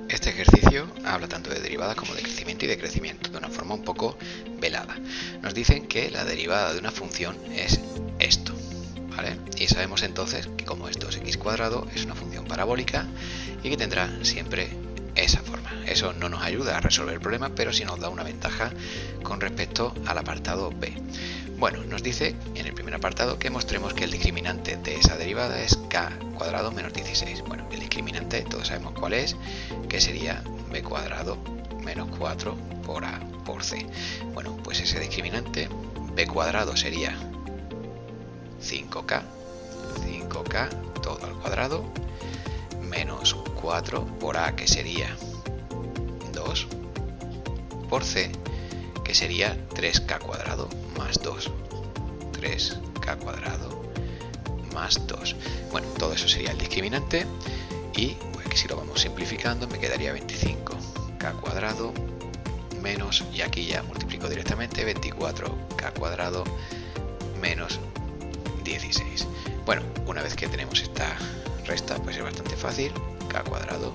Este ejercicio habla tanto de derivadas como de crecimiento y de crecimiento, de una forma un poco velada. Nos dicen que la derivada de una función es esto, ¿vale? Y sabemos entonces que como esto es x cuadrado, es una función parabólica y que tendrá siempre esa forma. Eso no nos ayuda a resolver el problema, pero sí nos da una ventaja con respecto al apartado B. Bueno, nos dice en el primer apartado que mostremos que el discriminante de esa derivada es k cuadrado menos 16. Bueno, el discriminante todos sabemos cuál es, que sería b cuadrado menos 4 por a por c. Bueno, pues ese discriminante b cuadrado sería 5k todo al cuadrado, menos 4 por a, que sería 2, por c, que sería 3k cuadrado más 2, 3k cuadrado más 2. Bueno, todo eso sería el discriminante y pues, que si lo vamos simplificando me quedaría 25k cuadrado menos, y aquí ya multiplico directamente, 24k cuadrado menos 16. Bueno, una vez que tenemos esta resta, pues es bastante fácil, k cuadrado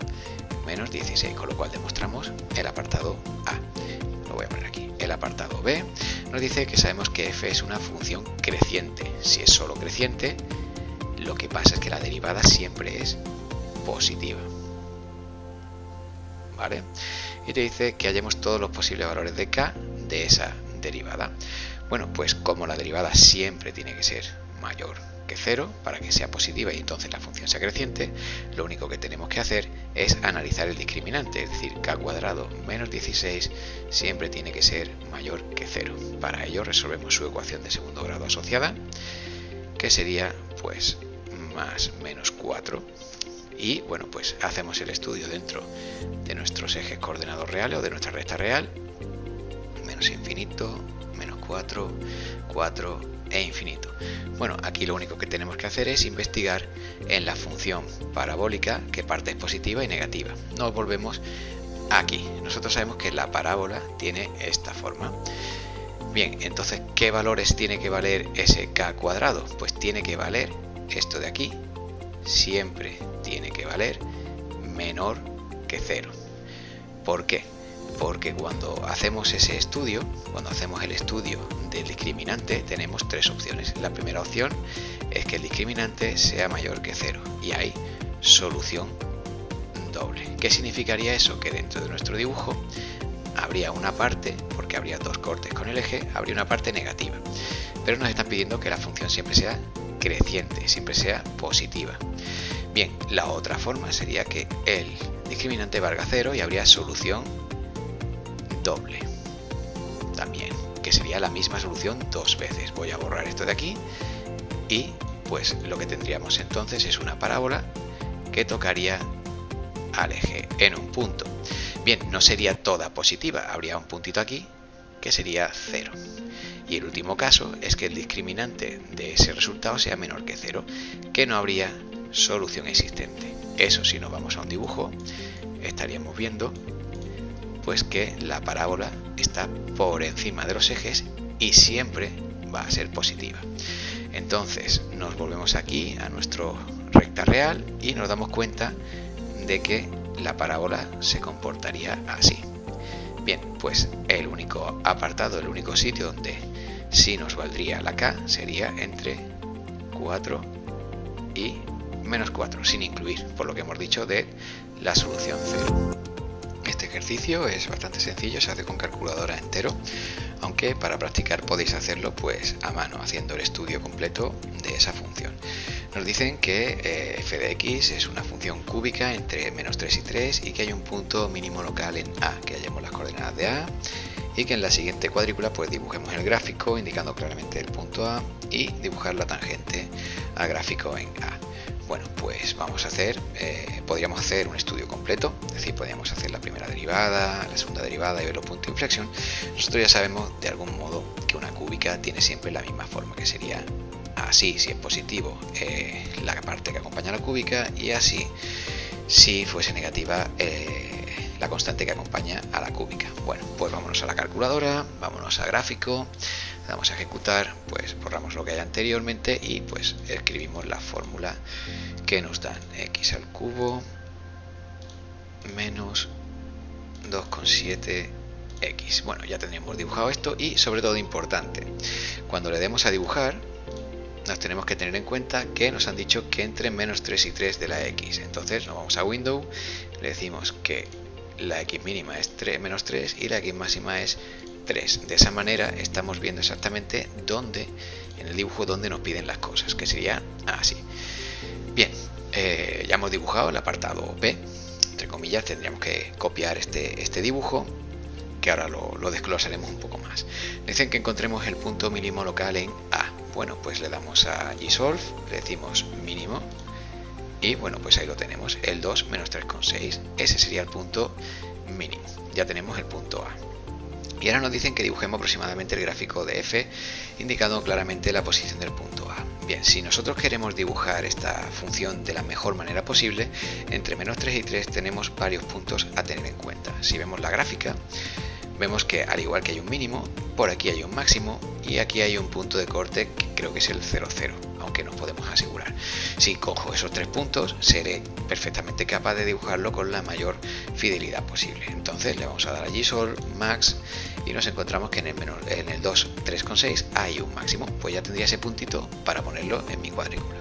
menos 16, con lo cual demostramos el apartado A. Lo voy a poner aquí. El apartado B nos dice que sabemos que f es una función creciente. Si es solo creciente, lo que pasa es que la derivada siempre es positiva, ¿vale? Y te dice que hallemos todos los posibles valores de k de esa derivada. Bueno, pues como la derivada siempre tiene que ser mayor que 0 para que sea positiva y entonces la función sea creciente, lo único que tenemos que hacer es analizar el discriminante, es decir, k cuadrado menos 16 siempre tiene que ser mayor que 0. Para ello resolvemos su ecuación de segundo grado asociada, que sería pues más menos 4, y bueno, pues hacemos el estudio dentro de nuestros ejes coordenados reales o de nuestra recta real, menos infinito, menos 4, 4 e infinito. Bueno, aquí lo único que tenemos que hacer es investigar en la función parabólica qué parte es positiva y negativa. Nos volvemos aquí. Nosotros sabemos que la parábola tiene esta forma. Bien, entonces, ¿qué valores tiene que valer ese k cuadrado? Pues tiene que valer esto de aquí. Siempre tiene que valer menor que 0. ¿Por qué? Porque cuando hacemos ese estudio, cuando hacemos el estudio del discriminante, tenemos tres opciones. La primera opción es que el discriminante sea mayor que 0 y hay solución doble. ¿Qué significaría eso? Que dentro de nuestro dibujo habría una parte, porque habría dos cortes con el eje, habría una parte negativa. Pero nos están pidiendo que la función siempre sea creciente, siempre sea positiva. Bien, la otra forma sería que el discriminante valga 0 y habría solución doble también, que sería la misma solución dos veces. Voy a borrar esto de aquí y pues lo que tendríamos entonces es una parábola que tocaría al eje en un punto. Bien, no sería toda positiva, habría un puntito aquí que sería 0. Y el último caso es que el discriminante de ese resultado sea menor que 0, que no habría solución existente. Eso, si nos vamos a un dibujo, estaríamos viendo pues que la parábola está por encima de los ejes y siempre va a ser positiva. Entonces nos volvemos aquí a nuestro recta real y nos damos cuenta de que la parábola se comportaría así. Bien, pues el único apartado, el único sitio donde sí nos valdría la k sería entre 4 y menos 4, sin incluir, por lo que hemos dicho de la solución 0. Este ejercicio es bastante sencillo, se hace con calculadora entero, aunque para practicar podéis hacerlo pues a mano, haciendo el estudio completo de esa función. Nos dicen que f de x es una función cúbica entre menos 3 y 3 y que hay un punto mínimo local en A, que hallemos las coordenadas de A y que en la siguiente cuadrícula pues dibujemos el gráfico indicando claramente el punto A y dibujar la tangente al gráfico en A. Bueno, pues vamos a hacer, podríamos hacer un estudio completo, es decir, podríamos hacer la primera derivada, la segunda derivada y ver los puntos de inflexión. Nosotros ya sabemos de algún modo que una cúbica tiene siempre la misma forma, que sería así si es positivo la parte que acompaña a la cúbica y así si fuese negativa la constante que acompaña a la cúbica. Bueno, pues vámonos a la calculadora, vámonos a gráfico, damos a ejecutar, pues borramos lo que hay anteriormente y pues escribimos la fórmula que nos dan: x al cubo menos 2,7x. Bueno, ya tendríamos dibujado esto y sobre todo importante, cuando le demos a dibujar nos tenemos que tener en cuenta que nos han dicho que entre menos 3 y 3 de la x. Entonces nos vamos a Window, le decimos que la x mínima es menos 3 y la x máxima es 3. De esa manera estamos viendo exactamente dónde, en el dibujo, dónde nos piden las cosas, que sería así. Bien, ya hemos dibujado el apartado B, entre comillas. Tendríamos que copiar este dibujo, que ahora lo desglosaremos un poco más. Dicen que encontremos el punto mínimo local en A. Bueno, pues le damos a Gsolve, le decimos mínimo y bueno, pues ahí lo tenemos, el 2 menos 3,6. Ese sería el punto mínimo. Ya tenemos el punto A. Y ahora nos dicen que dibujemos aproximadamente el gráfico de f, indicando claramente la posición del punto A. Bien, si nosotros queremos dibujar esta función de la mejor manera posible, entre menos 3 y 3 tenemos varios puntos a tener en cuenta. Si vemos la gráfica, vemos que al igual que hay un mínimo, por aquí hay un máximo y aquí hay un punto de corte que creo que es el 0, 0, aunque no podemos asegurar. Si cojo esos 3 puntos, seré perfectamente capaz de dibujarlo con la mayor fidelidad posible. Entonces le vamos a dar a Gsolve, Max, y nos encontramos que en el 2, 3,6 hay un máximo. Pues ya tendría ese puntito para ponerlo en mi cuadrícula.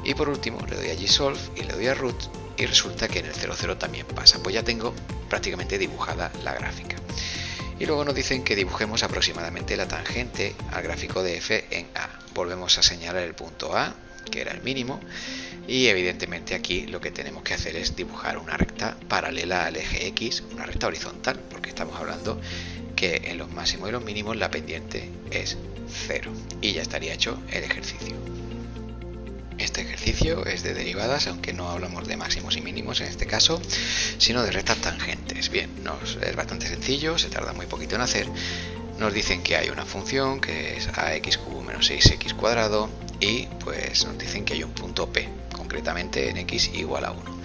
Y por último le doy a Gsolve y le doy a Root y resulta que en el 0, 0 también pasa. Pues ya tengo prácticamente dibujada la gráfica. Y luego nos dicen que dibujemos aproximadamente la tangente al gráfico de f en A. Volvemos a señalar el punto A, que era el mínimo, y evidentemente aquí lo que tenemos que hacer es dibujar una recta paralela al eje X, una recta horizontal, porque estamos hablando que en los máximos y los mínimos la pendiente es 0. Y ya estaría hecho el ejercicio. Este ejercicio es de derivadas, aunque no hablamos de máximos y mínimos en este caso, sino de rectas tangentes. Bien, es bastante sencillo, se tarda muy poquito en hacer. Nos dicen que hay una función que es ax cubo menos 6x cuadrado y pues nos dicen que hay un punto P, concretamente en x igual a 1.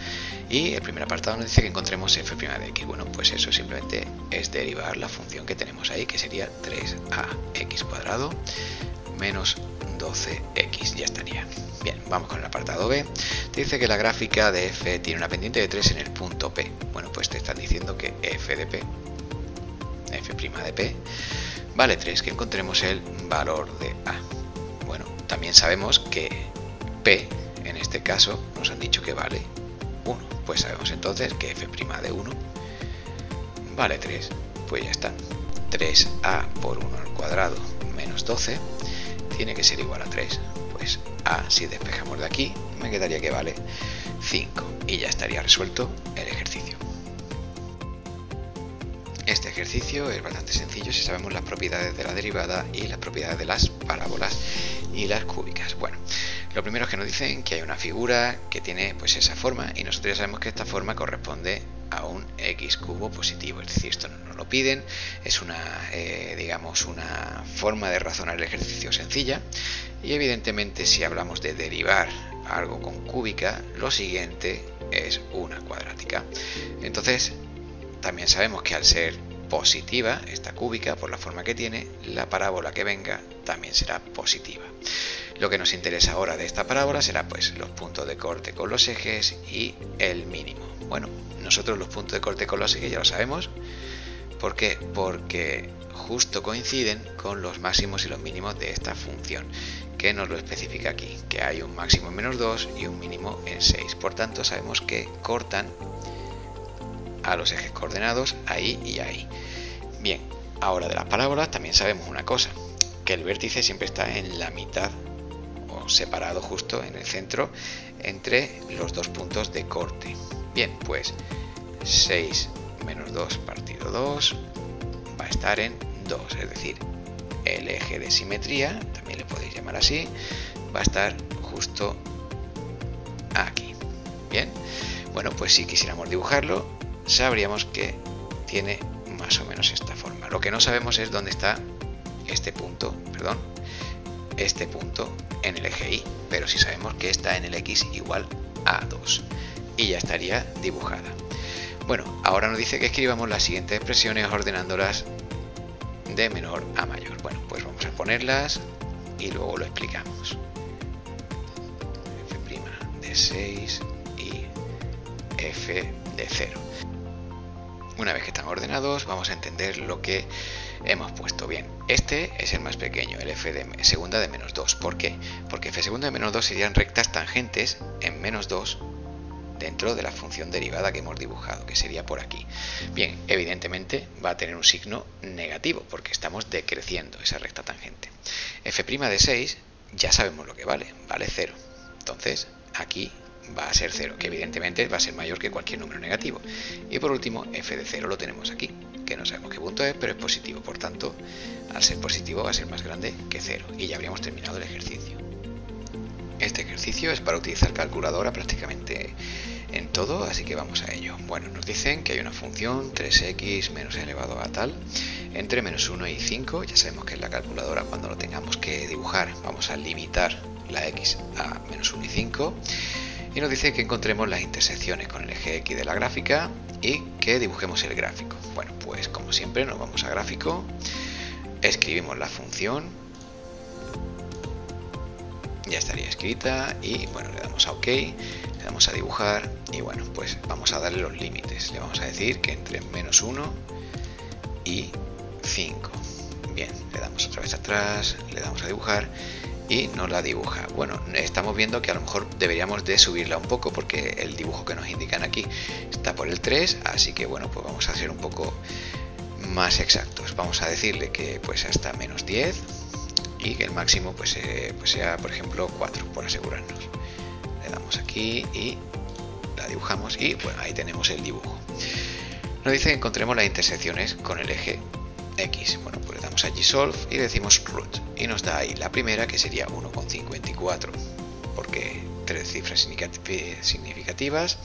Y el primer apartado nos dice que encontremos f' de x. Bueno, pues eso simplemente es derivar la función que tenemos ahí, que sería 3ax cuadrado menos 12x, ya estaría. Bien, vamos con el apartado B. Te dice que la gráfica de f tiene una pendiente de 3 en el punto P. Bueno, pues te están diciendo que f de P, f' de P, vale 3, que encontremos el valor de A. Bueno, también sabemos que P, en este caso, nos han dicho que vale 1. Pues sabemos entonces que f' de 1 vale 3. Pues ya está. 3a por 1 al cuadrado menos 12 tiene que ser igual a 3. Pues A, si despejamos de aquí, me quedaría que vale 5 y ya estaría resuelto el ejercicio. Este ejercicio es bastante sencillo si sabemos las propiedades de la derivada y las propiedades de las parábolas y las cúbicas. Bueno, lo primero es que nos dicen que hay una figura que tiene pues esa forma y nosotros ya sabemos que esta forma corresponde a un x cubo positivo, es decir, esto no nos lo piden, es una digamos una forma de razonar el ejercicio sencilla y evidentemente si hablamos de derivar algo con cúbica, lo siguiente es una cuadrática. Entonces también sabemos que al ser positiva esta cúbica por la forma que tiene, la parábola que venga también será positiva. Lo que nos interesa ahora de esta parábola será pues los puntos de corte con los ejes y el mínimo. Bueno, nosotros los puntos de corte con los ejes ya lo sabemos. ¿Por qué? Porque justo coinciden con los máximos y los mínimos de esta función, que nos lo especifica aquí, que hay un máximo en menos 2 y un mínimo en 6. Por tanto, sabemos que cortan a los ejes coordenados ahí y ahí. Bien, ahora de las parábolas también sabemos una cosa, que el vértice siempre está en la mitad o separado justo en el centro entre los dos puntos de corte. Bien, pues 6 menos 2 partido 2 va a estar en 2, es decir, el eje de simetría, también le podéis llamar así, va a estar justo aquí. Bien, bueno, pues si quisiéramos dibujarlo, sabríamos que tiene más o menos esta forma. Lo que no sabemos es dónde está este punto en el eje Y, pero sí sabemos que está en el x igual a 2 y ya estaría dibujada. Bueno, ahora nos dice que escribamos las siguientes expresiones ordenándolas de menor a mayor. Bueno, pues vamos a ponerlas y luego lo explicamos. f' de 6 y f de 0. Una vez que están ordenados, vamos a entender lo que hemos puesto. Bien, este es el más pequeño, el f de segunda de menos 2. ¿Por qué? Porque f segunda de menos 2 serían rectas tangentes en menos 2 dentro de la función derivada que hemos dibujado, que sería por aquí. Bien, evidentemente va a tener un signo negativo, porque estamos decreciendo esa recta tangente. f' de 6 ya sabemos lo que vale 0. Entonces, aquí va a ser 0, que evidentemente va a ser mayor que cualquier número negativo. Y por último, f de 0 lo tenemos aquí, que no sabemos qué punto es, pero es positivo. Por tanto, al ser positivo va a ser más grande que 0. Y ya habríamos terminado el ejercicio. Este ejercicio es para utilizar calculadora prácticamente en todo, así que vamos a ello. Bueno, nos dicen que hay una función 3x menos elevado a tal entre menos 1 y 5. Ya sabemos que en la calculadora, cuando lo tengamos que dibujar, vamos a limitar la x a menos 1 y 5. Y nos dice que encontremos las intersecciones con el eje X de la gráfica y que dibujemos el gráfico. Bueno, pues como siempre nos vamos a gráfico, escribimos la función, ya estaría escrita y bueno, le damos a OK, le damos a dibujar y bueno, pues vamos a darle los límites. Le vamos a decir que entre menos 1 y 5. Bien, le damos otra vez atrás, le damos a dibujar y nos la dibuja. Bueno, estamos viendo que a lo mejor deberíamos de subirla un poco porque el dibujo que nos indican aquí está por el 3, así que bueno, pues vamos a ser un poco más exactos. Vamos a decirle que pues hasta menos 10 y que el máximo pues sea por ejemplo 4, por asegurarnos. Le damos aquí y la dibujamos y bueno, ahí tenemos el dibujo. Nos dice que encontremos las intersecciones con el eje X. Bueno, pues le damos a Gsolve y decimos root y nos da ahí la primera, que sería 1,54 porque 3 cifras significativas,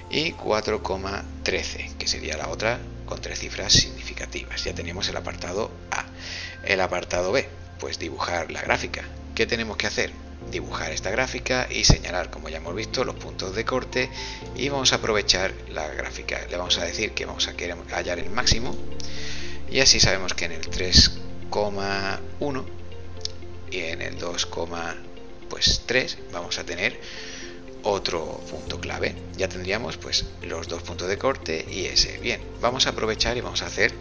y 4,13 que sería la otra con 3 cifras significativas. Ya tenemos el apartado A. El apartado B, pues dibujar la gráfica. ¿Qué tenemos que hacer? Dibujar esta gráfica y señalar, como ya hemos visto, los puntos de corte, y vamos a aprovechar la gráfica. Le vamos a decir que vamos a querer hallar el máximo y así sabemos que en el 3,1 y en el 2,3 vamos a tener otro punto clave. Ya tendríamos pues los dos puntos de corte y ese. Bien, vamos a aprovechar y vamos a hacer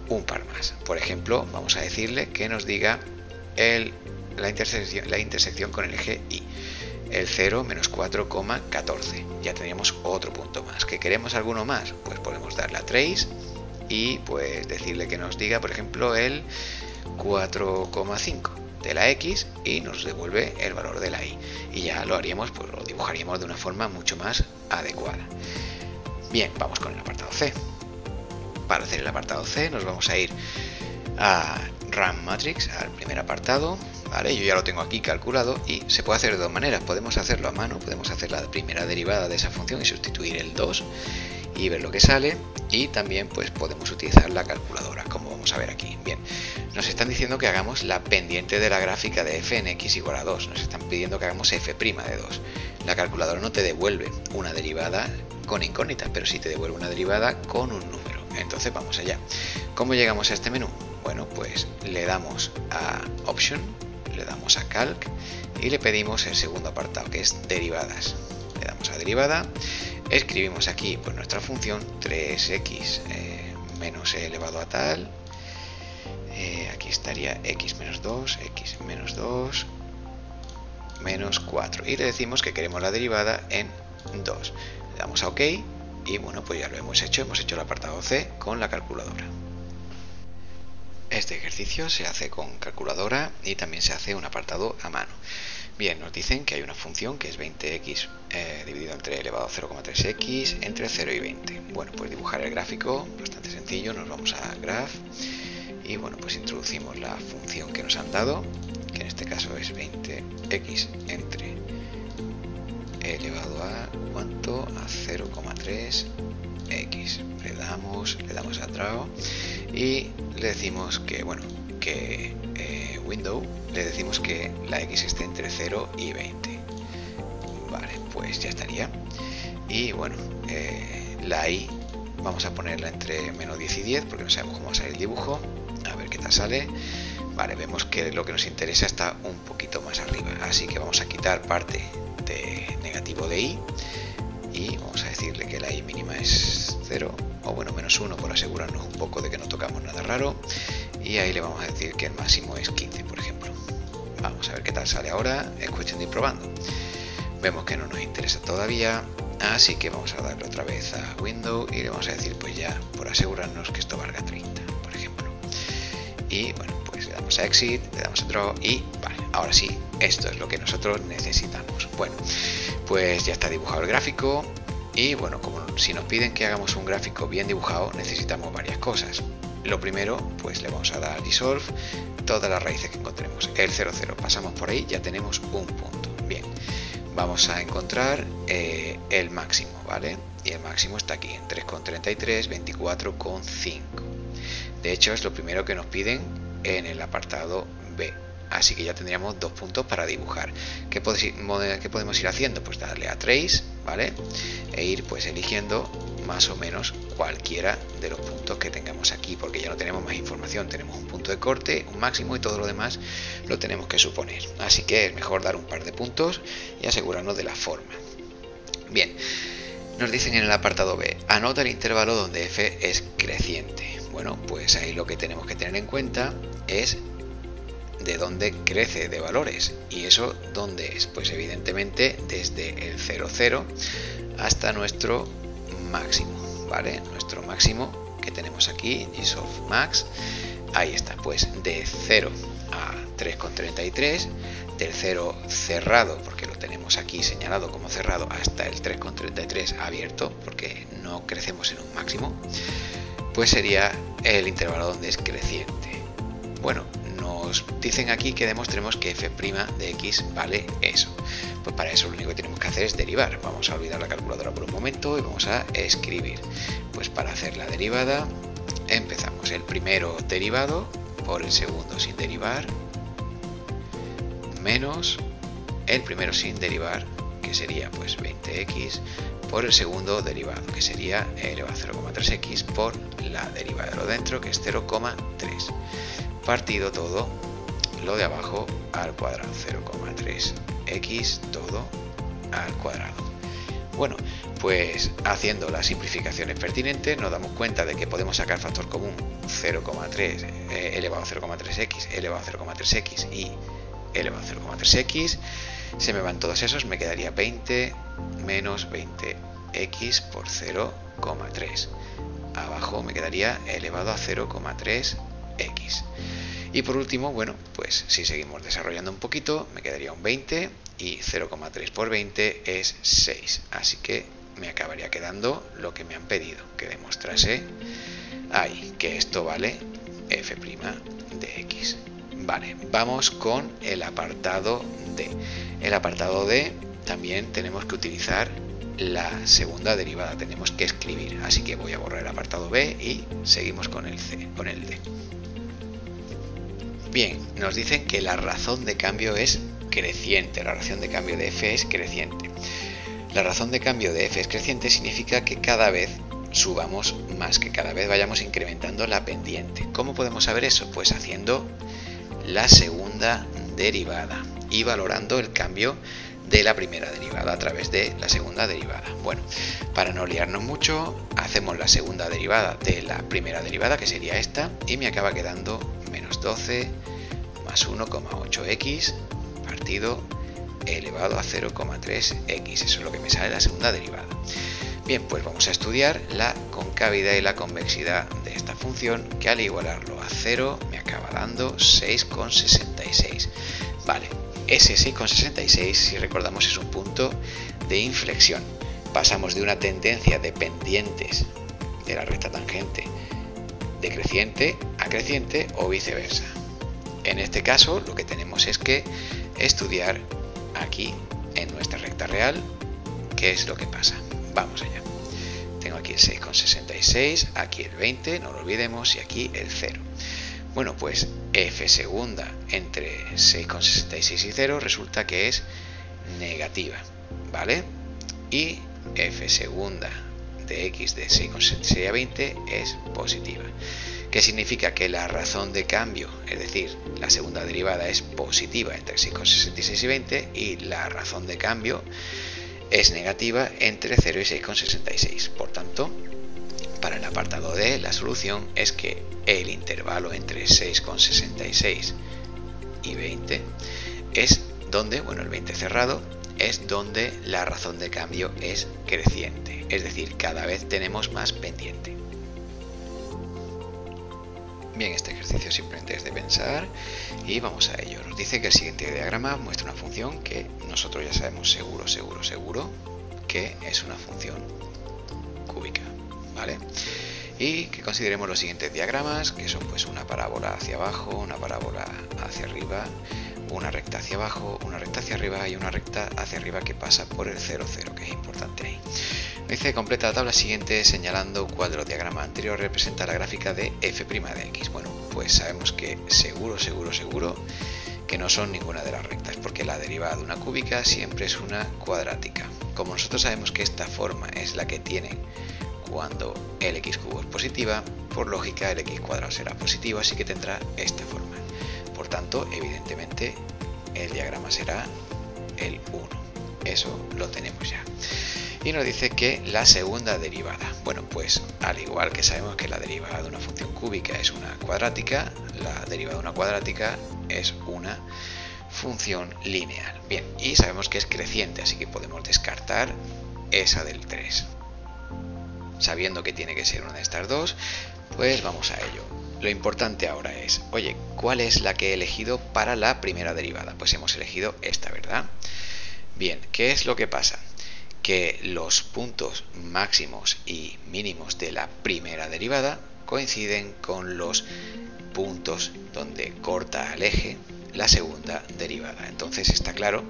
un par más. Por ejemplo, vamos a decirle que nos diga la intersección con el eje Y, el 0 menos 4,14. Ya tendríamos otro punto más. ¿Que queremos alguno más? Pues podemos darle a trace y pues decirle que nos diga, por ejemplo, el 4,5 de la X y nos devuelve el valor de la Y. Y ya lo haríamos, pues lo dibujaríamos de una forma mucho más adecuada. Bien, vamos con el apartado C. Para hacer el apartado C nos vamos a ir a Run Matrix, al primer apartado. Vale, yo ya lo tengo aquí calculado y se puede hacer de dos maneras. Podemos hacerlo a mano, podemos hacer la primera derivada de esa función y sustituir el 2 y ver lo que sale, y también pues podemos utilizar la calculadora, como vamos a ver aquí. Bien, nos están diciendo que hagamos la pendiente de la gráfica de f en x igual a 2, nos están pidiendo que hagamos f' de 2. La calculadora no te devuelve una derivada con incógnita, pero sí te devuelve una derivada con un número. Entonces vamos allá. ¿Cómo llegamos a este menú? Bueno, pues le damos a Option, le damos a Calc y le pedimos el segundo apartado, que es derivadas. Le damos a derivada, escribimos aquí pues nuestra función 3x menos e elevado a tal, aquí estaría x menos 2 menos 4 y le decimos que queremos la derivada en 2. Le damos a OK y bueno, pues ya lo hemos hecho el apartado C con la calculadora. Este ejercicio se hace con calculadora y también se hace un apartado a mano. Bien, nos dicen que hay una función que es 20x dividido entre elevado a 0,3x entre 0 y 20. Bueno, pues dibujar el gráfico, bastante sencillo, nos vamos a Graph y bueno, pues introducimos la función que nos han dado, que en este caso es 20x entre elevado a ¿cuánto? A 0,3x. Le damos a Draw y le decimos que bueno, que window, le decimos que la x esté entre 0 y 20. Vale, pues ya estaría. Y bueno, la y vamos a ponerla entre menos 10 y 10 porque no sabemos cómo va a salir el dibujo. A ver qué tal sale. Vale, vemos que lo que nos interesa está un poquito más arriba, así que vamos a quitar parte de negativo de y vamos a decirle que la y mínima es 0, o bueno, menos 1 por asegurarnos un poco de que no tocamos nada raro. Y ahí le vamos a decir que el máximo es 15, por ejemplo. Vamos a ver qué tal sale ahora, es cuestión de ir probando. Vemos que no nos interesa todavía, así que vamos a darle otra vez a Windows y le vamos a decir, pues ya, por asegurarnos que esto valga 30, por ejemplo. Y bueno, pues le damos a Exit, le damos a Draw y vale, ahora sí, esto es lo que nosotros necesitamos. Bueno, pues ya está dibujado el gráfico y bueno, como si nos piden que hagamos un gráfico bien dibujado, necesitamos varias cosas. Lo primero, pues le vamos a dar Dissolve todas las raíces que encontremos. El 0, 0, pasamos por ahí, ya tenemos un punto. Bien, vamos a encontrar el máximo, ¿vale? Y el máximo está aquí en 3,33, 24,5. De hecho, es lo primero que nos piden en el apartado B. Así que ya tendríamos 2 puntos para dibujar. ¿Qué podemos ir haciendo? Pues darle a Trace, ¿vale? E ir pues eligiendo más o menos cualquiera de los puntos que tengamos aquí, porque ya no tenemos más información. Tenemos un punto de corte, un máximo y todo lo demás lo tenemos que suponer. Así que es mejor dar un par de puntos y asegurarnos de la forma. Bien, nos dicen en el apartado B, anota el intervalo donde f es creciente. Bueno, pues ahí lo que tenemos que tener en cuenta es de dónde crece de valores. ¿Y eso dónde es? Pues evidentemente desde el 0, 0 hasta nuestro máximo, ¿vale? Nuestro máximo que tenemos aquí, Dissolve Max, ahí está, pues de 0 a 3,33, del 0 cerrado, porque lo tenemos aquí señalado como cerrado, hasta el 3,33 abierto, porque no crecemos en un máximo, pues sería el intervalo donde es creciente. Bueno, nos dicen aquí que demostremos que f' de x vale eso. Pues para eso lo único que tenemos que hacer es derivar. Vamos a olvidar la calculadora por un momento y vamos a escribir. Pues para hacer la derivada empezamos el primero derivado por el segundo sin derivar menos el primero sin derivar, que sería pues 20x, por el segundo derivado, que sería e elevado a 0,3x por la derivada de lo dentro, que es 0,3, partido todo lo de abajo al cuadrado, 0,3x todo al cuadrado. Bueno, pues haciendo las simplificaciones pertinentes nos damos cuenta de que podemos sacar factor común 0,3 elevado a 0,3x, elevado a 0,3x y elevado a 0,3x. Se me van todos esos, me quedaría 20 menos 20x por 0,3. Abajo me quedaría elevado a 0,3x. Y por último, bueno, pues si seguimos desarrollando un poquito, me quedaría un 20 y 0,3 por 20 es 6. Así que me acabaría quedando lo que me han pedido, que demostrase ahí que esto vale f' de x. Vale, vamos con el apartado D. El apartado D también tenemos que utilizar la segunda derivada, tenemos que escribir. Así que voy a borrar el apartado B y seguimos con el C, con el D. Bien, nos dicen que la razón de cambio es creciente, la razón de cambio de f es creciente. La razón de cambio de f es creciente significa que cada vez subamos más, que cada vez vayamos incrementando la pendiente. ¿Cómo podemos saber eso? Pues haciendo la segunda derivada y valorando el cambio de la primera derivada a través de la segunda derivada. Bueno, para no liarnos mucho, hacemos la segunda derivada de la primera derivada, que sería esta, y me acaba quedando menos 12 más 1,8x partido elevado a 0,3x. Eso es lo que me sale la segunda derivada. Bien, pues vamos a estudiar la concavidad y la convexidad de esta función, que al igualarlo a 0 me acaba dando 6,66. Vale, ese 6,66, si recordamos, es un punto de inflexión. Pasamos de una tendencia de pendientes de la recta tangente decreciente a creciente o viceversa. En este caso lo que tenemos es que estudiar aquí en nuestra recta real qué es lo que pasa. Vamos allá. Tengo aquí el 6,66, aquí el 20, no lo olvidemos, y aquí el 0. Bueno, pues f segunda entre 6,66 y 0 resulta que es negativa, ¿vale? Y f segunda de x de 6,66 a 20 es positiva. ¿Qué significa? Que la razón de cambio, es decir, la segunda derivada es positiva entre 6,66 y 20, y la razón de cambio es negativa entre 0 y 6,66. Por tanto, para el apartado D, la solución es que el intervalo entre 6,66 y 20 es donde, bueno, el 20 cerrado, es donde la razón de cambio es creciente, es decir, cada vez tenemos más pendiente. Bien, este ejercicio simplemente es de pensar y vamos a ello. Nos dice que el siguiente diagrama muestra una función que nosotros ya sabemos seguro que es una función cúbica, ¿vale? Y que consideremos los siguientes diagramas, que son pues una parábola hacia abajo, una parábola hacia arriba, una recta hacia abajo, una recta hacia arriba y una recta hacia arriba que pasa por el 0, 0, que es importante ahí. Dice, completa la tabla siguiente señalando cuál de los diagramas anteriores representa la gráfica de f' de x. Bueno, pues sabemos que seguro que no son ninguna de las rectas, porque la derivada de una cúbica siempre es una cuadrática. Como nosotros sabemos que esta forma es la que tiene cuando el x cubo es positiva, por lógica el x cuadrado será positivo, así que tendrá esta forma. Por tanto, evidentemente, el diagrama será el 1. Eso lo tenemos ya. Y nos dice que la segunda derivada. Bueno, pues al igual que sabemos que la derivada de una función cúbica es una cuadrática, la derivada de una cuadrática es una función lineal. Bien, y sabemos que es creciente, así que podemos descartar esa del 3. Sabiendo que tiene que ser una de estas dos, pues vamos a ello. Lo importante ahora es, oye, ¿cuál es la que he elegido para la primera derivada? Pues hemos elegido esta, ¿verdad? Bien, ¿qué es lo que pasa? Que los puntos máximos y mínimos de la primera derivada coinciden con los puntos donde corta al eje la segunda derivada. Entonces está claro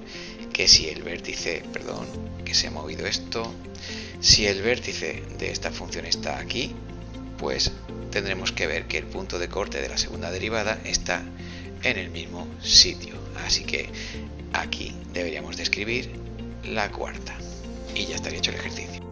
que si el vértice, perdón, que se ha movido esto, si el vértice de esta función está aquí, pues tendremos que ver que el punto de corte de la segunda derivada está en el mismo sitio. Así que aquí deberíamos de escribir la cuarta. Y ya estaría hecho el ejercicio.